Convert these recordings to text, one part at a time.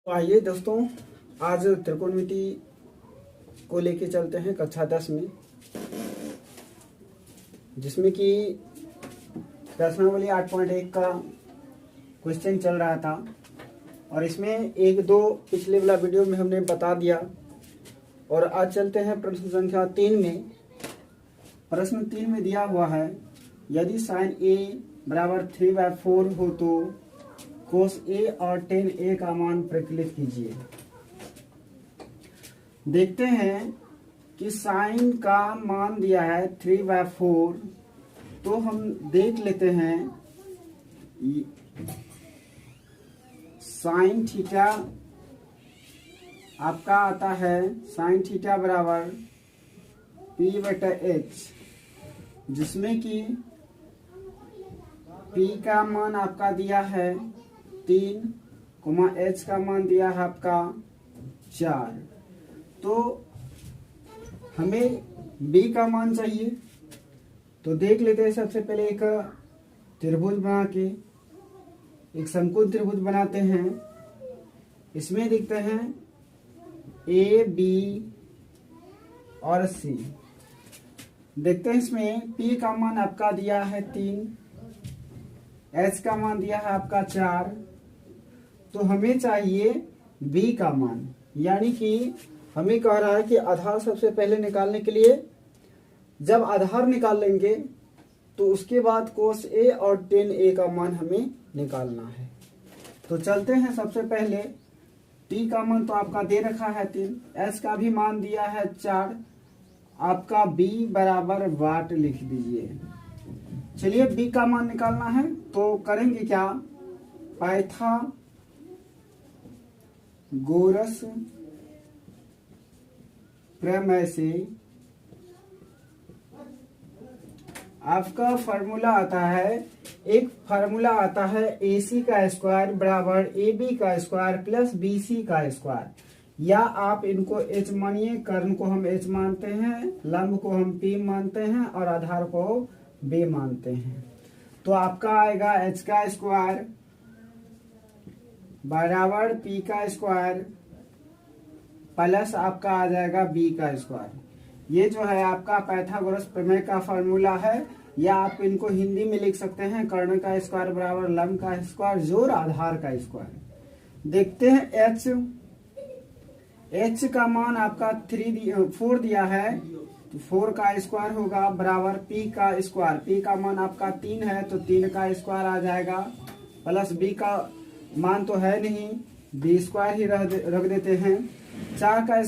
तो आइए दोस्तों, आज त्रिकोणमिति को लेके चलते हैं कक्षा 10 में, जिसमें कि प्रश्नावली 8.1 का क्वेश्चन चल रहा था। और इसमें एक दो पिछले वाला वीडियो में हमने बता दिया। और आज चलते हैं प्रश्न संख्या 3 में। प्रश्न 3 में दिया हुआ है, यदि sin a बराबर 3/4 हो तो cos a और tan a का मान प्रकलित कीजिए। देखते हैं कि साइन का मान दिया है 3/4, तो हम देख लेते हैं साइन थीटा आपका आता है, साइन थीटा बराबर p/h, जिसमें कि p का मान आपका दिया है 3, h का मान दिया है आपका 4। तो हमें b का मान चाहिए। तो देख लेते हैं, सबसे पहले एक त्रिभुज बना के एक समकोण त्रिभुज बनाते हैं। इसमें देखते हैं a, b और c। देखते हैं इसमें p का मान आपका दिया है 3, h का मान दिया है आपका 4। तो हमें चाहिए b का मान, यानी कि हमें कह रहा है कि आधार सबसे पहले निकालने के लिए, जब आधार निकाल लेंगे तो उसके बाद cos a और tan a का मान हमें निकालना है। तो चलते हैं, सबसे पहले t का मान तो आपका दे रखा है 3, h का भी मान दिया है 4, आपका b बराबर वाट लिख दीजिए। चलिए b का मान निकालना है, तो करेंगे क्या, पाइथागोरस प्रमेय से आपका फॉर्मूला आता है, एक फार्मूला आता है AC का स्क्वायर बराबर AB का स्क्वायर प्लस BC का स्क्वायर। या आप इनको H मानिए, कर्ण को हम H मानते हैं, लंब को हम P मानते हैं और आधार को B मानते हैं। तो आपका आएगा H का स्क्वायर बराबर P का स्क्वायर प्लस आपका आ जाएगा B का स्क्वायर। ये जो है आपका पाइथागोरस प्रमेय का फॉर्मूला है। या आप इनको हिंदी में लिख सकते हैं, कर्ण का स्क्वायर बराबर लंब का स्क्वायर जोड़ आधार का स्क्वायर। देखते हैं h का मान आपका 4 दिया है, तो 4 का स्क्वायर होगा बराबर p का स्क्वायर। p का मान आपका 3 है, तो 3 का स्क्वायर आ जाएगा प्लस b का मान तो है नहीं, b स्क्वायर ही रख देते हैं। 4 का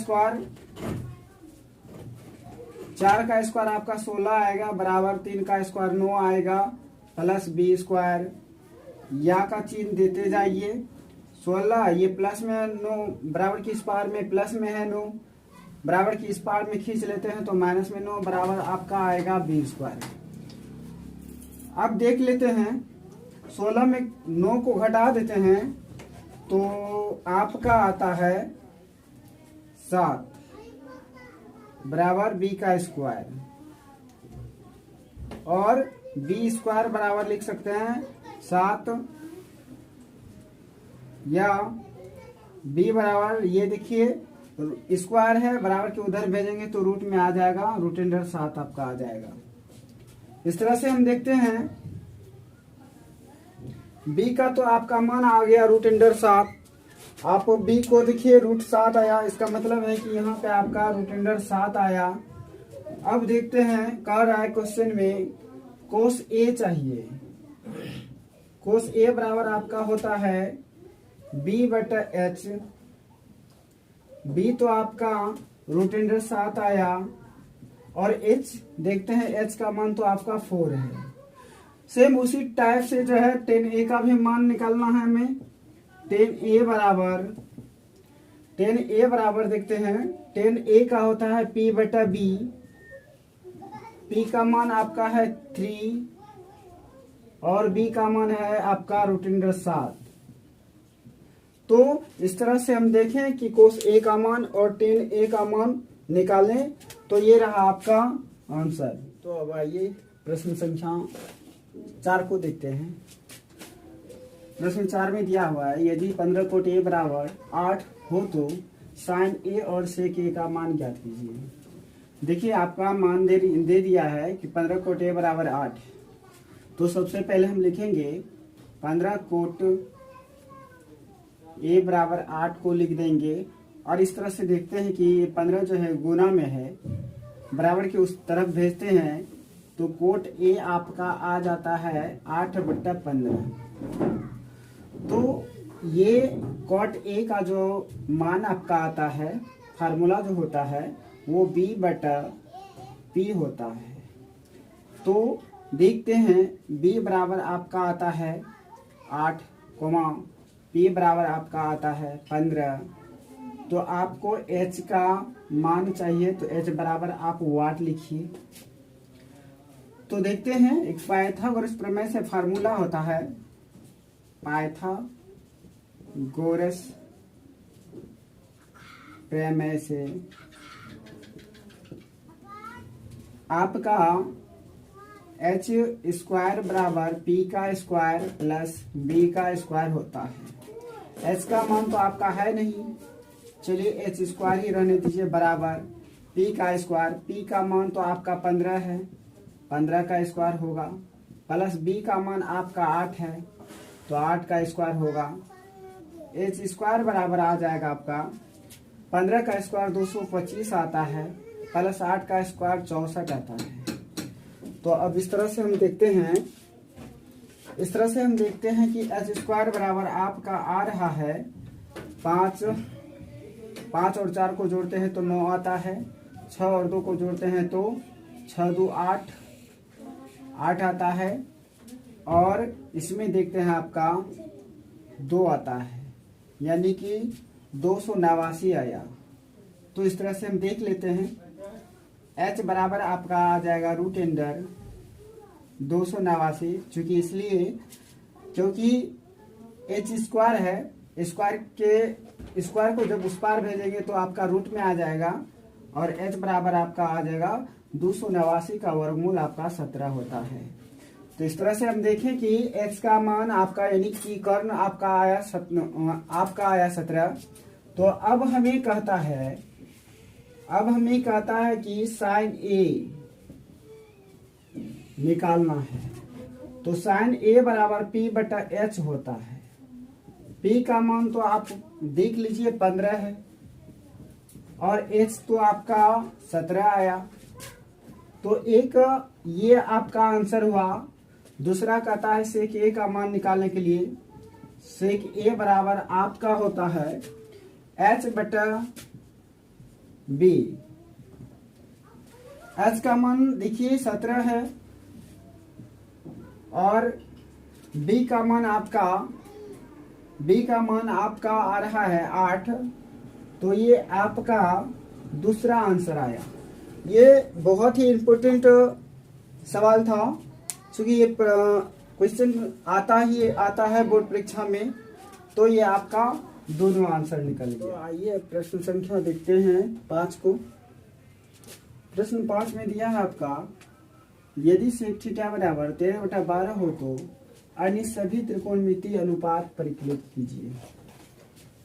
स्क्वायर आपका 16 आएगा बराबर 3 का स्क्वायर 9 आएगा प्लस b स्क्वायर। या का चिन्ह देते जाइए, 16 ये प्लस में है, 9 बराबर की इस पार में प्लस में है, 9 बराबर की इस पार में खींच लेते हैं तो माइनस में 9 बराबर आपका आएगा b स्क्वायर। अब देख लेते हैं, 16 में 9 को घटा देते हैं तो आपका आता है 7 बराबर b का स्क्वायर, और b स्क्वायर बराबर लिख सकते हैं 7, या b बराबर ये देखिए स्क्वायर है, बराबर के उधर भेजेंगे तो रूट में आ जाएगा, √7 आपका आ जाएगा। इस तरह से हम देखते हैं b का तो आपका मान आ गया √7। आप b को देखिए √7 आया, इसका मतलब है कि यहाँ पे आपका √7 आया। अब देखते हैं, कह रहा है क्वेश्चन में cos a चाहिए। cos a बराबर आपका होता है b/h। b तो आपका √7 आया, और h देखते हैं, h का मान तो आपका 4 है। सेम उसी टाइप से जो है tan a का भी मान निकालना है हमें। tan a बराबर देखते हैं, tan a का होता है p/b। p का मान आपका है 3 और b का मान है आपका √7। तो इस तरह से हम देखें कि cos a का मान और tan a का मान निकालें, तो ये रहा आपका आंसर। तो अब आइए प्रश्न संख्या 4 को देखते हैं। प्रश्न 4 में दिया हुआ है यदि 15 कोट ए बराबर 8 हो तो साइन ए और सेक ए का मान ज्ञात कीजिए। देखिए आपका मान दे दिया है कि 15 कोट ए बराबर 8। तो सबसे पहले हम लिखेंगे 15 कोट ए बराबर 8 को लिख देंगे और इस तरह से देखते हैं कि 15 जो है गुना में है, बराबर के उस तरफ भेजते हैं तो कोट ए आपका आ जाता है 8/15। तो ये कोट ए का जो मान आपका आता है, फार्मूला जो होता है वो b/p होता है। तो देखते हैं b बराबर आपका आता है 8, p बराबर आपका आता है 15। तो आपको h का मान चाहिए तो h बराबर आप वाट लिखिए। तो देखते हैं एक पाइथागोरस प्रमेय से फार्मूला होता है, पाइथागोरस प्रमेय से आपका h स्क्वायर बराबर p का स्क्वायर प्लस b का स्क्वायर होता है। h का मान तो आपका है नहीं, चलिए h स्क्वायर ही रहने दीजिए, बराबर p का स्क्वायर, p का मान तो आपका 15 है, 15 का स्क्वायर होगा, प्लस b का मान आपका 8 है तो 8 का स्क्वायर होगा। h स्क्वायर बराबर आ जाएगा आपका 15 का स्क्वायर 225 आता है, प्लस 8 का स्क्वायर 64 आता है। तो अब इस तरह से हम देखते हैं कि h स्क्वायर बराबर आपका आ रहा है 5 और 4 को जोड़ते हैं तो 9 आता है, 6 और 2 को जोड़ते हैं तो 6 2 8 आता है, और इसमें देखते हैं आपका 2 आता है, यानी कि 289 आया। तो इस तरह से हम देख लेते हैं h बराबर आपका आ जाएगा √289, चूंकि इसलिए क्योंकि h स्क्वायर है, स्क्वायर को जब उस पार भेजेंगे तो आपका रूट में आ जाएगा और h बराबर आपका आ जाएगा 289 का वर्गमूल आपका 17 होता है। तो इस तरह से हम देखें कि h का मान आपका यानी कि कर्ण आपका आया 17। तो अब हमें कहता है कि साइन ए निकालना है। तो साइन ए बराबर p/h होता है। p का मान तो आप देख लीजिए 15 है और h तो आपका 17 आया। तो एक ये आपका आंसर हुआ। दूसरा कहता है सेक ए का मान निकालने के लिए सेक ए बराबर आपका होता है h/b। h का मान देखिए 17 है और b का मान आपका आ रहा है 8। तो ये आपका दूसरा आंसर आया। ये बहुत ही इम्पोर्टेंट सवाल था, क्योंकि ये क्वेश्चन आता है बोर्ड परीक्षा में। तो ये आपका दोनों आंसर निकल गया। तो आइए प्रश्न संख्या देखते हैं 5 को। प्रश्न 5 में दिया है आपका यदि सेक थीटा बराबर 13/12 हो तो अन्य सभी त्रिकोणमितीय अनुपात परिकलित कीजिए।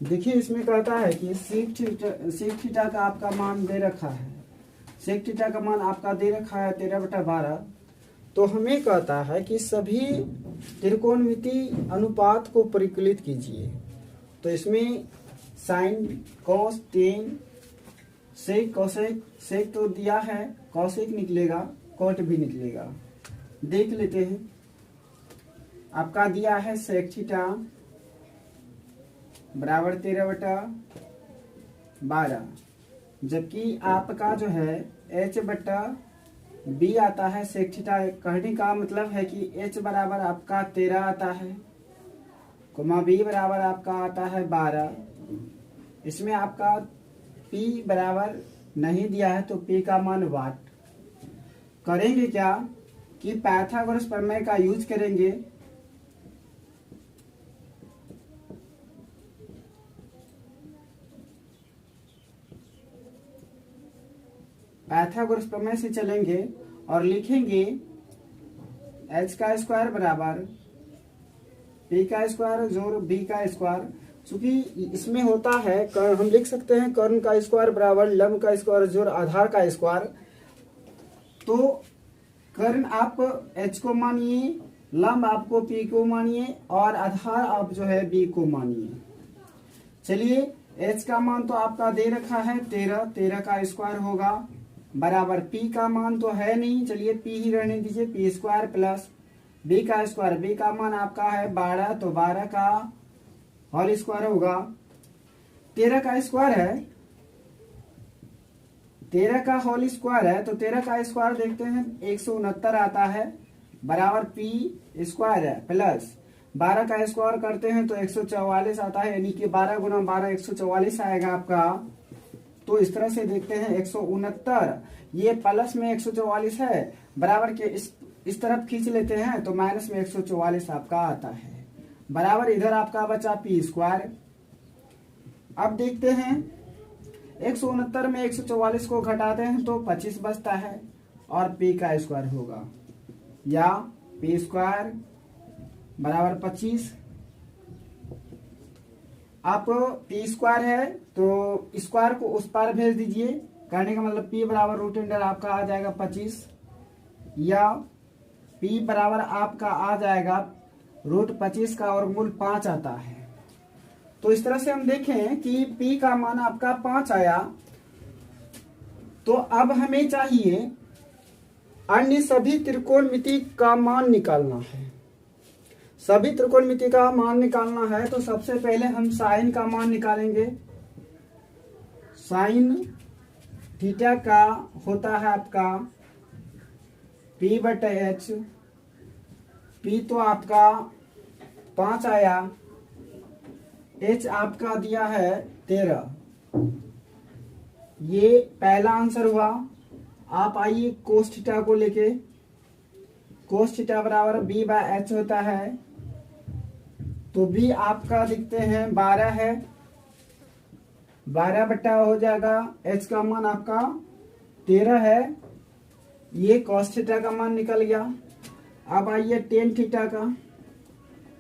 देखिए इसमें कहता है कि सेक थीटा का आपका मान दे रखा है, सेक थीटा का मान आपका दे रखा है 13/12। तो हमें कहता है कि सभी त्रिकोणमितीय अनुपात को परिकलित कीजिए। तो इसमें साइन, कॉस, टेन, सेक, कोसेक, सेक तो दिया है, कोसेक निकलेगा, कॉट भी निकलेगा। देख लेते हैं। आपका दिया है सेक थीटा बराबर 13/12, जबकि आपका जो है h/b आता है। सेक थीटा कहने का मतलब है कि h बराबर आपका 13 आता है, b बराबर आपका आता है 12। इसमें आपका p बराबर नहीं दिया है तो p का मान वाट। करेंगे क्या कि पाइथागोरस प्रमेय का यूज करेंगे। पाइथागोरस प्रमेय से चलेंगे और लिखेंगे h का स्क्वायर बराबर पी का स्क्वायर जोड़ बी का स्क्वायर। चूंकि इसमें होता है हम लिख सकते हैं कर्ण का स्क्वायर बराबर लंब का स्क्वायर जोड़ आधार का स्क्वायर। तो कर्ण आप h को मानिए, लंब आपको p को मानिए और आधार आप जो है b को मानिए। चलिए h का मान तो आपका दे रखा है 13, 13 का स्क्वायर होगा बराबर p का मान तो है नहीं, चलिए p ही रहने दीजिए, p स्क्वायर प्लस b का स्क्वायर, b का मान आपका है 12, तो 12 का होल स्क्वायर होगा। 13 का स्क्वायर है, 13 का होल स्क्वायर है, तो 13 का स्क्वायर देखते हैं 169 आता है बराबर p स्क्वायर है प्लस 12 का स्क्वायर करते हैं तो 144 आता है, यानी कि 12 गुना 12 144 आएगा आपका। तो इस तरह से देखते हैं 169, ये प्लस में 144 है बराबर के इस तरफ खींच लेते हैं तो माइनस में 144 आपका आता है बराबर, इधर आपका बचा p स्क्वायर। अब देखते हैं 169 में 144 को घटाते हैं तो 25 बचता है और p का स्क्वायर होगा, या p स्क्वायर बराबर 25। आप p स्क्वायर है तो स्क्वायर को उस पार भेज दीजिए, कहने का मतलब p बराबर रूट अंडर आपका आ जाएगा 25, या p बराबर आपका आ जाएगा रूट 25 का वर्गमूल 5 आता है। तो इस तरह से हम देखें कि p का मान आपका 5 आया। तो अब हमें चाहिए अन्य सभी त्रिकोणमिति का मान निकालना है। सभी त्रिकोणमिति का मान निकालना है तो सबसे पहले हम साइन का मान निकालेंगे। साइन थीटा का होता है आपका p/h, p तो आपका 5 आया, h आपका दिया है 13, ये पहला आंसर हुआ। आप आइए कोस थीटा को लेके, कोस थीटा बराबर b/h होता है, तो b आपका लिखते हैं 12 है, 12 बटा हो जाएगा, h का मान आपका 13 है, ये cos थीटा का मान निकल गया। अब आइए टेन थीटा का,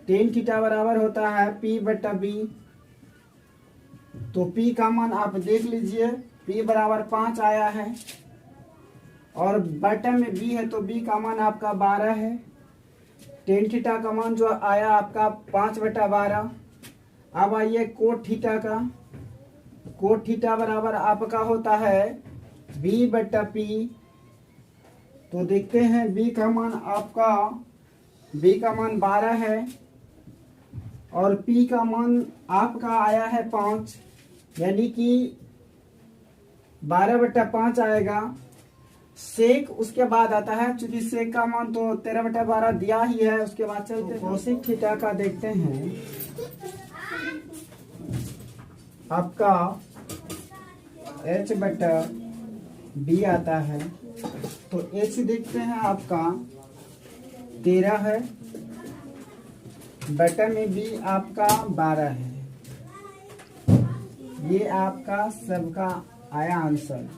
टेन थीटा बराबर होता है p/b, तो p का मान आप देख लीजिए, p बराबर 5 आया है और बटा में b है तो b का मान आपका 12 है। टेन थीटा का मान जो आया आपका 5/12। अब आइए कोट थीटा का, कोट थीटा बराबर आपका होता है b/p, तो देखते हैं b का मान आपका, b का मान 12 है और p का मान आपका आया है 5, यानी कि 12/5 आएगा। सेक उसके बाद आता है, चूंकि सेक का मान तो 13/12 दिया ही है। उसके बाद चलते हैं कोसेक थीटा का, देखते हैं आपका h/b आता है, तो h देखते हैं आपका 13 है, बटा में b आपका 12 है। ये आपका सबका आया आंसर।